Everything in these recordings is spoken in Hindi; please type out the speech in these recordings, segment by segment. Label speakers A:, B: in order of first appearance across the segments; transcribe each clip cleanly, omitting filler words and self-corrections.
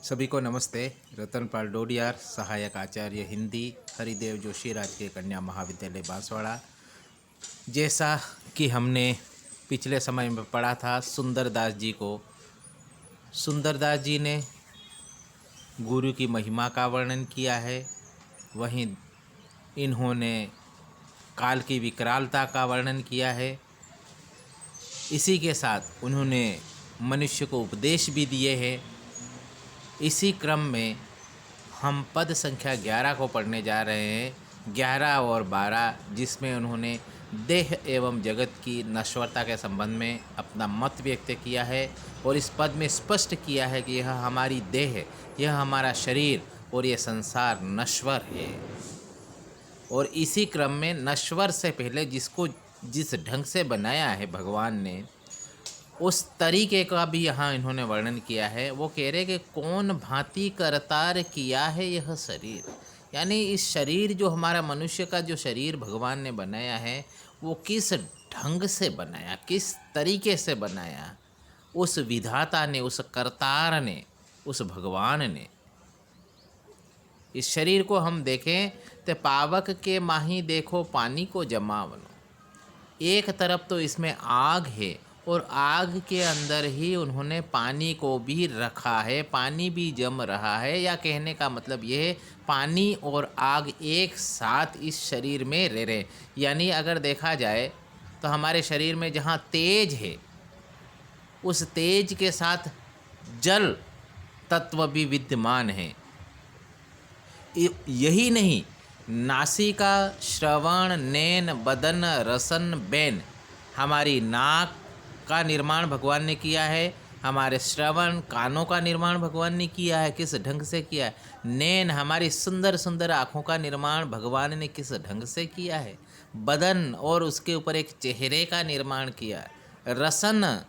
A: सभी को नमस्ते। रतनपाल डोडियार, सहायक आचार्य हिंदी, हरिदेव जोशी राजकीय कन्या महाविद्यालय बांसवाड़ा। जैसा कि हमने पिछले समय में पढ़ा था सुंदरदास जी को, सुंदरदास जी ने गुरु की महिमा का वर्णन किया है। वहीं इन्होंने काल की विकरालता का वर्णन किया है। इसी के साथ उन्होंने मनुष्य को उपदेश भी दिए हैं। इसी क्रम में हम पद संख्या 11 को पढ़ने जा रहे हैं, 11 और 12, जिसमें उन्होंने देह एवं जगत की नश्वरता के संबंध में अपना मत व्यक्त किया है। और इस पद में स्पष्ट किया है कि यह हमारी देह है, यह हमारा शरीर और यह संसार नश्वर है। और इसी क्रम में नश्वर से पहले जिसको जिस ढंग से बनाया है भगवान ने, उस तरीके का भी यहाँ इन्होंने वर्णन किया है। वो कह रहे कि कौन भांति करतार किया है यह शरीर, यानी इस शरीर जो हमारा मनुष्य का जो शरीर भगवान ने बनाया है वो किस ढंग से बनाया, किस तरीके से बनाया, उस विधाता ने, उस करतार ने, उस भगवान ने। इस शरीर को हम देखें तो पावक के माही देखो पानी को जमावनो। एक तरफ तो इसमें आग है और आग के अंदर ही उन्होंने पानी को भी रखा है, पानी भी जम रहा है। या कहने का मतलब ये है पानी और आग एक साथ इस शरीर में रह रहे। यानी अगर देखा जाए तो हमारे शरीर में जहाँ तेज है उस तेज के साथ जल तत्व भी विद्यमान है। यही नहीं, नासिका, श्रवण, नैन, बदन, रसन, बैन, हमारी नाक का निर्माण भगवान ने किया है। हमारे श्रवण, कानों का निर्माण भगवान ने किया है, किस ढंग से किया है। नैन, हमारी सुंदर सुंदर आँखों का निर्माण भगवान ने किस ढंग से किया है। बदन, और उसके ऊपर एक चेहरे का निर्माण किया। रसन,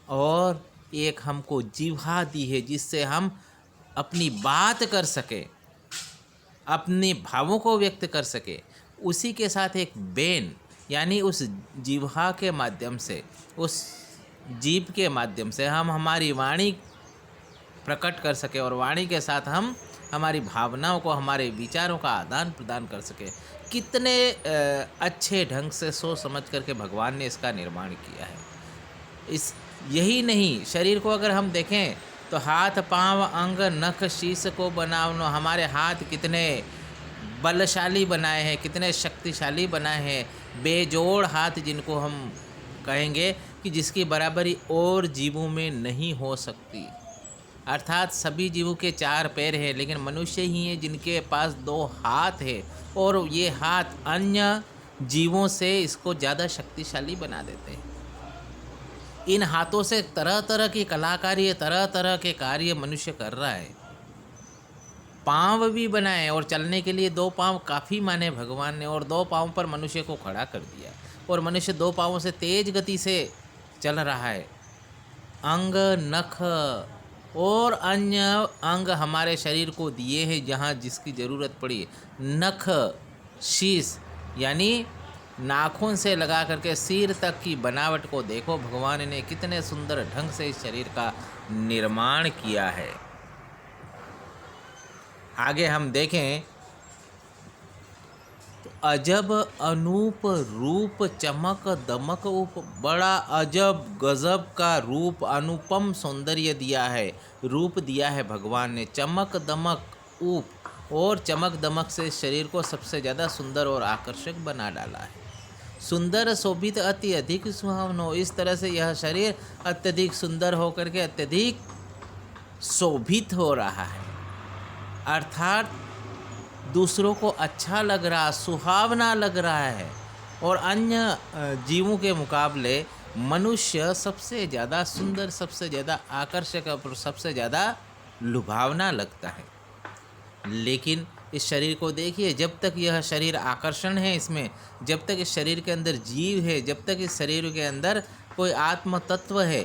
A: और एक हमको जिह्वा दी है जिससे हम अपनी बात कर सके, अपने भावों को व्यक्त कर सके। उसी के साथ एक बेन, यानी उस जिह्वा के माध्यम से, उस जीभ के माध्यम से हम हमारी वाणी प्रकट कर सके और वाणी के साथ हम हमारी भावनाओं को, हमारे विचारों का आदान प्रदान कर सके। कितने अच्छे ढंग से सोच समझ करके भगवान ने इसका निर्माण किया है। यही नहीं, शरीर को अगर हम देखें तो हाथ, पांव, अंग, नख, शीश को बनावनो। हमारे हाथ कितने बलशाली बनाए हैं, कितने शक्तिशाली बनाए हैं। बेजोड़ हाथ जिनको हम कहेंगे कि जिसकी बराबरी और जीवों में नहीं हो सकती। अर्थात सभी जीवों के 4 पैर हैं, लेकिन मनुष्य ही हैं जिनके पास 2 हाथ है। और ये हाथ अन्य जीवों से इसको ज़्यादा शक्तिशाली बना देते हैं। इन हाथों से तरह तरह की कलाकारी, तरह तरह के कार्य मनुष्य कर रहा है। पाँव भी बनाए और चलने के लिए 2 पाँव काफ़ी माने भगवान ने, और 2 पाँव पर मनुष्य को खड़ा कर दिया और मनुष्य 2 पाँवों से तेज गति से चल रहा है। अंग, नख और अन्य अंग हमारे शरीर को दिए हैं जहाँ जिसकी ज़रूरत पड़ी। नख, शीश, यानी नाखून से लगा करके सिर तक की बनावट को देखो, भगवान ने कितने सुंदर ढंग से इस शरीर का निर्माण किया है। आगे हम देखें तो अजब अनूप रूप, चमक दमक उप, बड़ा अजब गजब का रूप, अनुपम सौंदर्य दिया है, रूप दिया है भगवान ने। चमक दमक उप, और चमक दमक से शरीर को सबसे ज़्यादा सुंदर और आकर्षक बना डाला है। सुंदर शोभित अति अधिक सुहावनो, इस तरह से यह शरीर अत्यधिक सुंदर होकर के अत्यधिक शोभित हो रहा है। अर्थात दूसरों को अच्छा लग रहा, सुहावना लग रहा है। और अन्य जीवों के मुकाबले मनुष्य सबसे ज़्यादा सुंदर, सबसे ज़्यादा आकर्षक और सबसे ज़्यादा लुभावना लगता है। लेकिन इस शरीर को देखिए, जब तक यह शरीर आकर्षण है, इसमें जब तक इस शरीर के अंदर जीव है, जब तक इस शरीर के अंदर कोई आत्म तत्व है,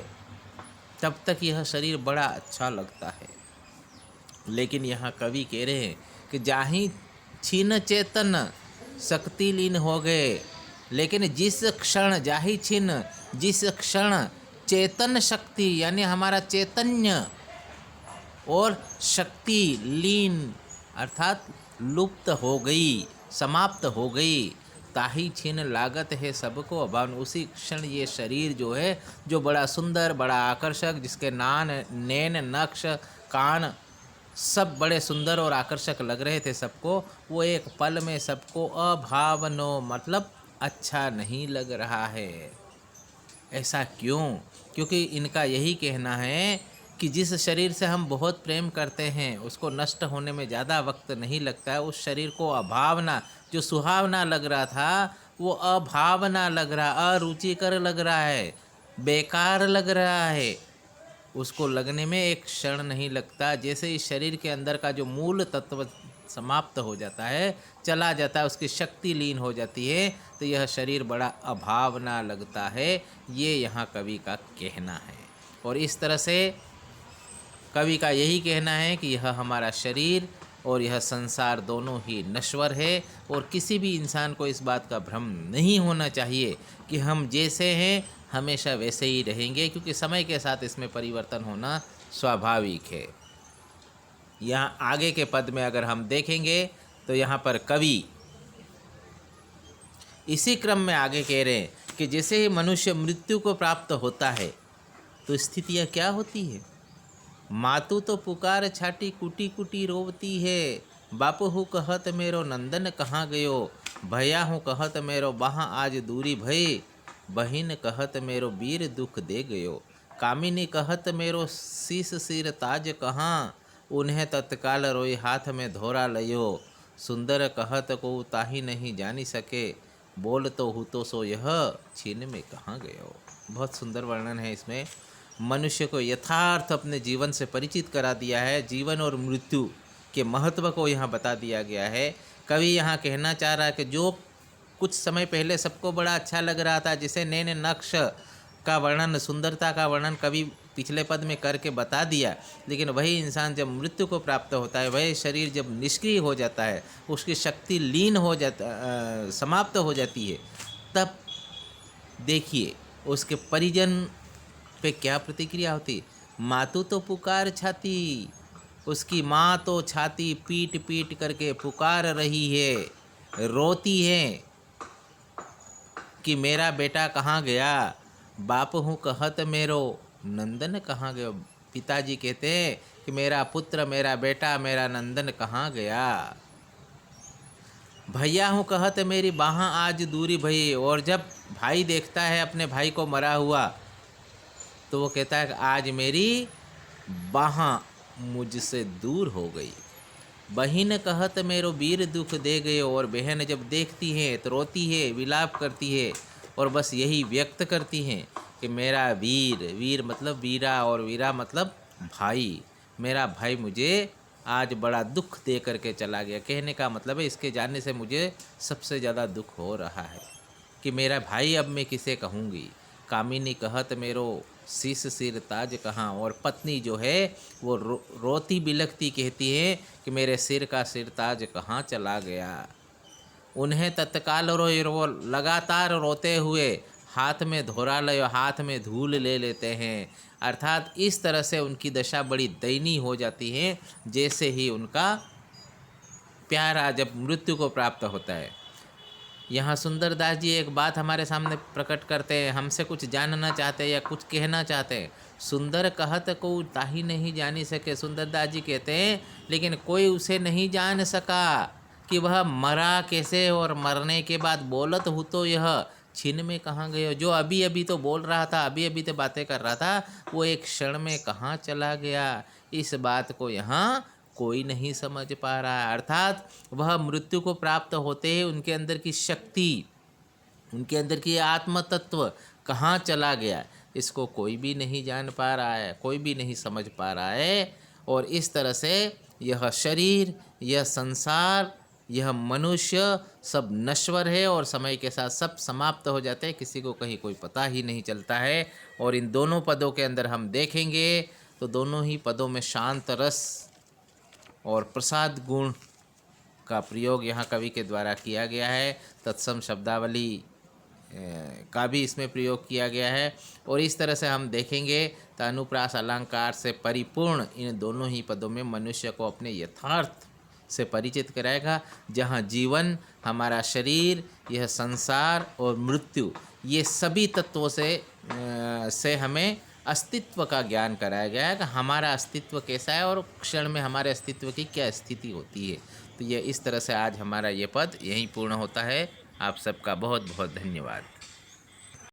A: तब तक यह शरीर बड़ा अच्छा लगता है। लेकिन यहाँ कवि कह रहे हैं कि जाहि छीन चेतन शक्ति लीन हो गए। लेकिन जिस क्षण, जाहि छीन, जिस क्षण चेतन शक्ति, यानी हमारा चैतन्य और शक्ति लीन अर्थात लुप्त हो गई, समाप्त हो गई। ताही छिन लागत है सबको अभावन। उसी क्षण ये शरीर जो है, जो बड़ा सुंदर, बड़ा आकर्षक, जिसके नैन नक्श कान सब बड़े सुंदर और आकर्षक लग रहे थे सबको, वो एक पल में सबको अभावनो मतलब अच्छा नहीं लग रहा है। ऐसा क्यों? क्योंकि इनका यही कहना है कि जिस शरीर से हम बहुत प्रेम करते हैं, उसको नष्ट होने में ज़्यादा वक्त नहीं लगता है। उस शरीर को अभावना, जो सुहावना लग रहा था, वो अभावना लग रहा, अरुचिकर लग रहा है, बेकार लग रहा है। उसको लगने में एक क्षण नहीं लगता। जैसे इस शरीर के अंदर का जो मूल तत्व समाप्त हो जाता है, चला जाता है, उसकी शक्ति लीन हो जाती है, तो यह शरीर बड़ा अभावना लगता है। ये यहाँ कवि का कहना है। और इस तरह से कवि का यही कहना है कि यह हमारा शरीर और यह संसार दोनों ही नश्वर है। और किसी भी इंसान को इस बात का भ्रम नहीं होना चाहिए कि हम जैसे हैं हमेशा वैसे ही रहेंगे, क्योंकि समय के साथ इसमें परिवर्तन होना स्वाभाविक है। यहाँ आगे के पद में अगर हम देखेंगे तो यहाँ पर कवि इसी क्रम में आगे कह रहे हैं कि जैसे ही मनुष्य मृत्यु को प्राप्त होता है तो स्थितियाँ क्या होती है। मातु तो पुकार छाटी कुटी कुटी रोवती है। बापू हूँ कहत मेरो नंदन कहाँ गयो। भैया हूँ कहत मेरो वहाँ आज दूरी भई। बहिन कहत मेरो वीर दुख दे गयो। कामिनी कहत मेरो शीस सिर ताज कहाँ। उन्हें तत्काल रोई हाथ में धोरा लयो। सुंदर कहत को ताही नहीं जानी सके। बोल तो हूँ तो सो यह छीन में कहाँ गयो। बहुत सुंदर वर्णन है इसमें। मनुष्य को यथार्थ अपने जीवन से परिचित करा दिया है। जीवन और मृत्यु के महत्व को यहाँ बता दिया गया है। कवि यहाँ कहना चाह रहा है कि जो कुछ समय पहले सबको बड़ा अच्छा लग रहा था, जिसे नैन नक्श का वर्णन, सुंदरता का वर्णन कवि पिछले पद में करके बता दिया, लेकिन वही इंसान जब मृत्यु को प्राप्त होता है, वही शरीर जब निष्क्रिय हो जाता है, उसकी शक्ति लीन हो जाता समाप्त हो जाती है, तब देखिए उसके परिजन पे क्या प्रतिक्रिया होती। मातु तो पुकार छाती, उसकी माँ तो छाती पीट पीट करके पुकार रही है, रोती है कि मेरा बेटा कहाँ गया। बाप हूँ कहत मेरो नंदन कहाँ गयो। पिताजी कहते हैं कि मेरा पुत्र, मेरा बेटा, मेरा नंदन कहाँ गया। भैया हूँ कहत मेरी बाहाँ आज दूरी भई। और जब भाई देखता है अपने भाई को मरा हुआ, तो वो कहता है कि आज मेरी बाहाँ मुझसे दूर हो गई। बहिन कहत मेरो वीर दुख दे गए। और बहन जब देखती है तो रोती है, विलाप करती है, और बस यही व्यक्त करती हैं कि मेरा वीर, वीर मतलब वीरा, और वीरा मतलब भाई, मेरा भाई मुझे आज बड़ा दुख दे करके चला गया। कहने का मतलब है इसके जाने से मुझे सबसे ज़्यादा दुख हो रहा है कि मेरा भाई अब मैं किसे कहूँगी। कामिनी कहत मेरो शीस सिर ताज कहाँ। और पत्नी जो है वो रोती बिलखती कहती है कि मेरे सिर का सिर ताज कहाँ चला गया। उन्हें तत्काल रो लगातार रोते हुए हाथ में धोरा ले, हाथ में धूल ले लेते हैं। अर्थात इस तरह से उनकी दशा बड़ी दयनीय हो जाती है जैसे ही उनका प्यारा जब मृत्यु को प्राप्त होता है। यहाँ सुंदरदास जी एक बात हमारे सामने प्रकट करते हैं, हमसे कुछ जानना चाहते हैं या कुछ कहना चाहते हैं। सुंदर कहत को ताही नहीं जानी सके। सुंदरदास जी कहते हैं लेकिन कोई उसे नहीं जान सका कि वह मरा कैसे, और मरने के बाद बोलत हो तो यह छिन में कहाँ गए। जो अभी अभी तो बोल रहा था, अभी अभी तो बातें कर रहा था, वो एक क्षण में कहाँ चला गया। इस बात को यहाँ कोई नहीं समझ पा रहा है। अर्थात वह मृत्यु को प्राप्त होते ही उनके अंदर की शक्ति, उनके अंदर की आत्म तत्व कहाँ चला गया, इसको कोई भी नहीं जान पा रहा है, कोई भी नहीं समझ पा रहा है। और इस तरह से यह शरीर, यह संसार, यह मनुष्य सब नश्वर है और समय के साथ सब समाप्त हो जाते हैं, किसी को कहीं कोई पता ही नहीं चलता है। और इन दोनों पदों के अंदर हम देखेंगे तो दोनों ही पदों में शांत रस और प्रसाद गुण का प्रयोग यहाँ कवि के द्वारा किया गया है। तत्सम शब्दावली का भी इसमें प्रयोग किया गया है। और इस तरह से हम देखेंगे तो अनुप्रास अलंकार से परिपूर्ण इन दोनों ही पदों में मनुष्य को अपने यथार्थ से परिचित कराएगा, जहाँ जीवन, हमारा शरीर, यह संसार और मृत्यु, ये सभी तत्वों से हमें अस्तित्व का ज्ञान कराया गया है कि हमारा अस्तित्व कैसा है और क्षण में हमारे अस्तित्व की क्या स्थिति होती है। तो ये इस तरह से आज हमारा ये पद यहीं पूर्ण होता है। आप सबका बहुत बहुत धन्यवाद।